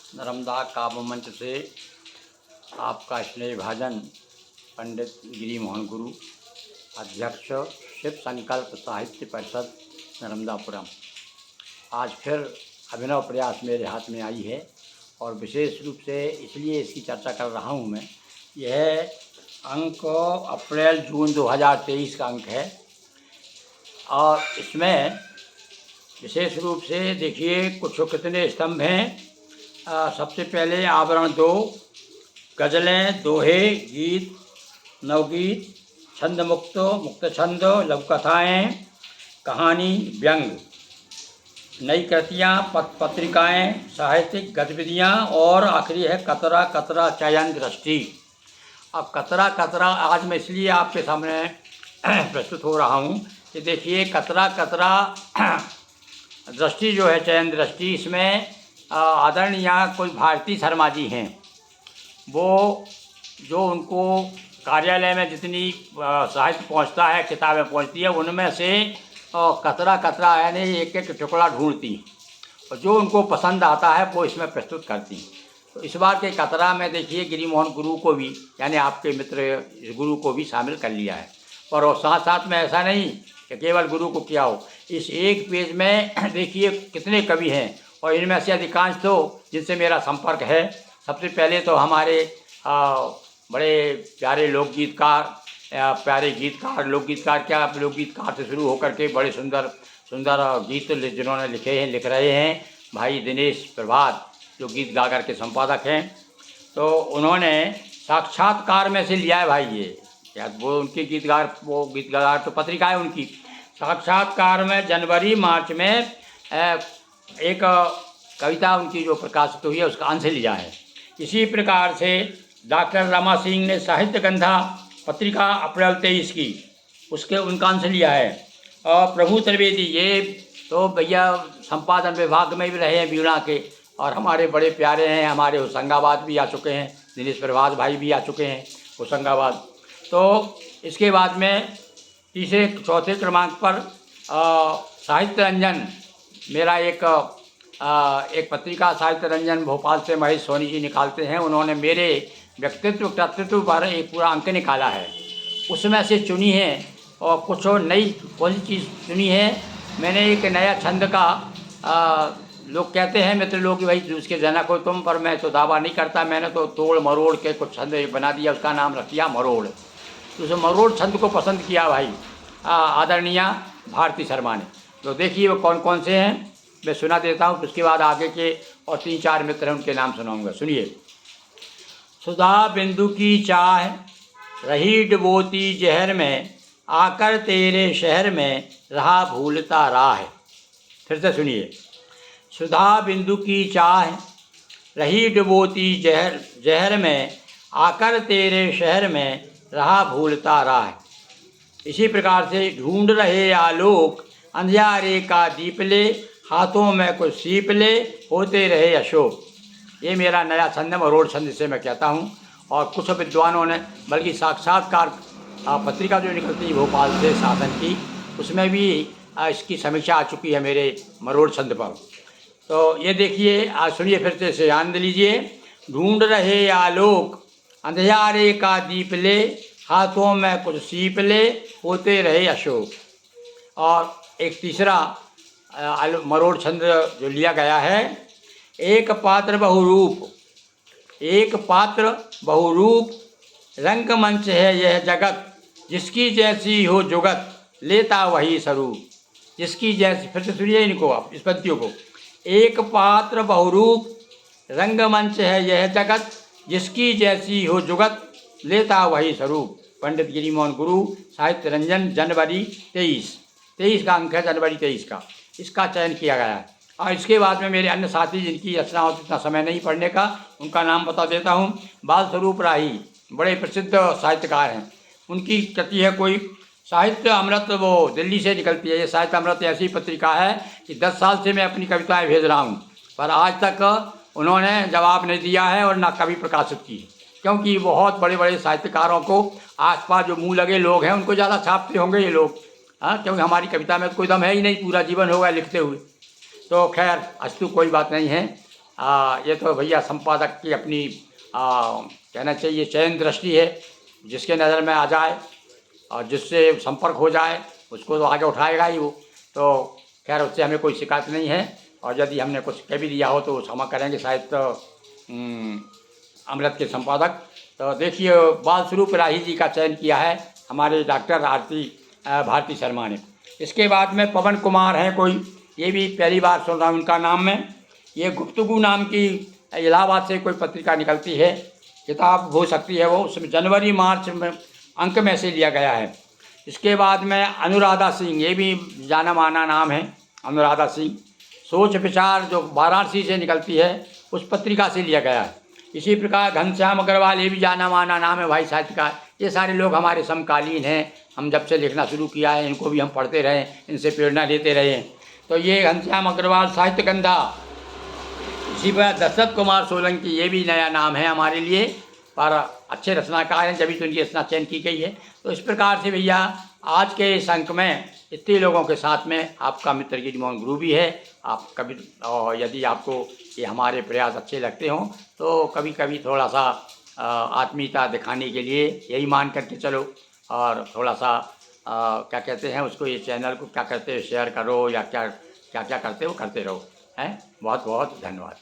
नर्मदा काव्य मंच से आपका स्नेह भाजन पंडित गिरी मोहन गुरु, अध्यक्ष शिव संकल्प साहित्य परिषद नर्मदापुरम। आज फिर अभिनव प्रयास मेरे हाथ में आई है और विशेष रूप से इसलिए इसकी चर्चा कर रहा हूँ मैं। यह अंक अप्रैल जून 2023 का अंक है और इसमें विशेष रूप से देखिए कुछ कितने स्तंभ हैं। सबसे पहले आवरण 2, गज़लें, दोहे, गीत, नवगीत, छंद मुक्त, मुक्त छंद, लघु कथाएँ, कहानी, व्यंग, नई कृतियाँ, पत्रिकाएँ, साहित्यिक गतिविधियाँ और आखिरी है कतरा कतरा चयन दृष्टि। अब कतरा कतरा आज मैं इसलिए आपके सामने प्रस्तुत हो रहा हूँ कि देखिए कतरा कतरा दृष्टि जो है चयन दृष्टि, इसमें आदरणीय कोई भारती शर्मा जी हैं। वो जो उनको कार्यालय में जितनी साहित्य पहुंचता है, किताबें पहुंचती है, उनमें से कतरा कतरा यानी एक एक टुकड़ा ढूंढती और जो उनको पसंद आता है वो इसमें प्रस्तुत करती। तो इस बार के कतरा में देखिए गिरी मोहन गुरु को भी यानी आपके मित्र गुरु को भी शामिल कर लिया है। और साथ साथ में ऐसा नहीं कि केवल गुरु को किया हो, इस एक पेज में देखिए कितने कवि हैं और इनमें से अधिकांश तो जिनसे मेरा संपर्क है। सबसे पहले तो हमारे बड़े प्यारे लोकगीतकार, प्यारे गीतकार, लोकगीतकार क्या लोकगीतकार से शुरू होकर के बड़े सुंदर सुंदर गीत जिन्होंने लिखे हैं, लिख रहे हैं, भाई दिनेश प्रभात जो गीत गा कर के संपादक हैं। तो उन्होंने साक्षात्कार में से लिया है भाई ये, या वो उनके गीतकार तो पत्रिका है उनकी। साक्षात्कार में जनवरी मार्च में एक कविता उनकी जो प्रकाशित हुई है उसका अंश लिया है। इसी प्रकार से डॉक्टर रमा सिंह ने साहित्य गंधा पत्रिका अप्रैल 23 की उनका अंश लिया है। और प्रभु त्रिवेदी ये तो भैया संपादन विभाग में भी रहे हैं वीणा के और हमारे बड़े प्यारे हैं, हमारे होशंगाबाद भी आ चुके हैं, दिनेश प्रभात भाई भी आ चुके हैं होशंगाबाद। तो इसके बाद में तीसरे चौथे क्रमांक पर साहित्य रंजन, मेरा एक पत्रिका साहित्य रंजन भोपाल से महेश सोनी जी निकालते हैं। उन्होंने मेरे व्यक्तित्व तत्व पर एक पूरा अंक निकाला है, उसमें से चुनी है और कुछ और नई कौन सी चीज़ चुनी है। मैंने एक नया छंद का लोग कहते हैं मित्र लोग कि भाई उसके जनक हो तुम, पर मैं तो दावा नहीं करता। मैंने तो तोड़ मरोड़ के कुछ छंद बना दिया, उसका नाम रख दिया मरोड़। तो उस मरोड़ छंद को पसंद किया भाई आदरणीय भारती शर्मा ने। तो देखिए वो कौन कौन से हैं मैं सुना देता हूँ, उसके बाद आगे के और 3-4 मित्र हैं उनके नाम सुनाऊंगा। सुनिए। सुधा बिंदु की चाह रही डुबोती जहर में, आकर तेरे शहर में रहा भूलता राह। फिर से सुनिए। सुधा बिंदु की चाह रही डुबोती जहर में, आकर तेरे शहर में रहा भूलता राह। इसी प्रकार से ढूंढ रहे आलोक अंधियारे का दीप ले, हाथों में कुछ सीप ले, होते रहे अशोक। ये मेरा नया छंद है, मरोड़ छंद जिसे मैं कहता हूँ। और कुछ विद्वानों ने बल्कि साक्षात्कार पत्रिका जो निकलती है भोपाल से शासन की, उसमें भी इसकी समीक्षा आ चुकी है मेरे मरोड़ छंद पर। तो ये देखिए आज सुनिए फिर से आनंद लीजिए। ढूंढ रहे आलोक अंधियारे का दीप ले, हाथों में कुछ सीप ले, होते रहे अशोक। और एक तीसरा मरोड़ छंद जो लिया गया है। एक पात्र बहुरूप, एक पात्र बहुरूप, रंगमंच है यह जगत, जिसकी जैसी हो जुगत, लेता वही स्वरूप। जिसकी जैसी, फिर से सुनिए इनको आप इस पंक्तियों को। एक पात्र बहुरूप, रंगमंच है यह जगत, जिसकी जैसी हो जुगत, लेता वही स्वरूप। पंडित गिरी मोहन गुरु, साहित्य रंजन, जनवरी 23 का अंक है, जनवरी 23 का इसका चयन किया गया है। और इसके बाद में मेरे अन्य साथी जिनकी रचना होती इतना समय नहीं पढ़ने का, उनका नाम बता देता हूँ। बाल स्वरूप राही बड़े प्रसिद्ध साहित्यकार हैं, उनकी कृति है कोई साहित्य अमृत, वो दिल्ली से निकलती है। ये साहित्य अमृत ऐसी पत्रिका है कि 10 साल से मैं अपनी कविताएं भेज रहा हूँ, पर आज तक उन्होंने जवाब नहीं दिया है और ना कभी प्रकाशित की, क्योंकि बहुत बड़े बड़े साहित्यकारों को आसपास जो मुँह लगे लोग हैं उनको ज़्यादा छापते होंगे ये लोग। हाँ, क्योंकि हमारी कविता में कोई दम है ही नहीं, पूरा जीवन हो गया लिखते हुए। तो खैर अस्तु कोई बात नहीं है। ये तो भैया संपादक की अपनी कहना चाहिए चयन दृष्टि है, जिसके नज़र में आ जाए और जिससे संपर्क हो जाए उसको तो आगे उठाएगा ही वो। तो खैर उससे हमें कोई शिकायत नहीं है, और यदि हमने कुछ कह भी दिया हो तो क्षमा करेंगे साहित्य अमृत के संपादक। तो देखिए बाल स्वरूप राही जी का चयन किया है हमारे डॉक्टर भारती शर्मा ने। इसके बाद में पवन कुमार हैं कोई, ये भी पहली बार सुन रहा हूँ उनका नाम में। ये गुफ्तगू नाम की इलाहाबाद से कोई पत्रिका निकलती है, किताब हो सकती है वो, उसमें जनवरी मार्च में अंक में से लिया गया है। इसके बाद में अनुराधा सिंह, ये भी जाना माना नाम है अनुराधा सिंह। सोच विचार जो वाराणसी से निकलती है उस पत्रिका से लिया गया है। इसी प्रकार घनश्याम अग्रवाल, ये भी जाना माना नाम है भाई साहित्यकार। ये सारे लोग हमारे समकालीन हैं, हम जब से लिखना शुरू किया है इनको भी हम पढ़ते रहे, इनसे प्रेरणा लेते रहे। तो ये घनश्याम अग्रवाल साहित्य गंधा। इसी पर दशरथ कुमार सोलंकी, ये भी नया नाम है हमारे लिए, पर अच्छे रचनाकार हैं, जब तो इनकी रचना चयन की गई है। तो इस प्रकार से भैया आज के इस अंक में इतने लोगों के साथ में आपका मित्र गिरिमोहन गुरु भी है। आप कभी और यदि आपको ये हमारे प्रयास अच्छे लगते हों तो कभी कभी थोड़ा सा आत्मीयता दिखाने के लिए यही मान करके चलो, और थोड़ा सा क्या कहते हैं उसको, ये चैनल को क्या कहते हैं, शेयर करो या क्या क्या क्या करते हो करते रहो हैं। बहुत बहुत धन्यवाद।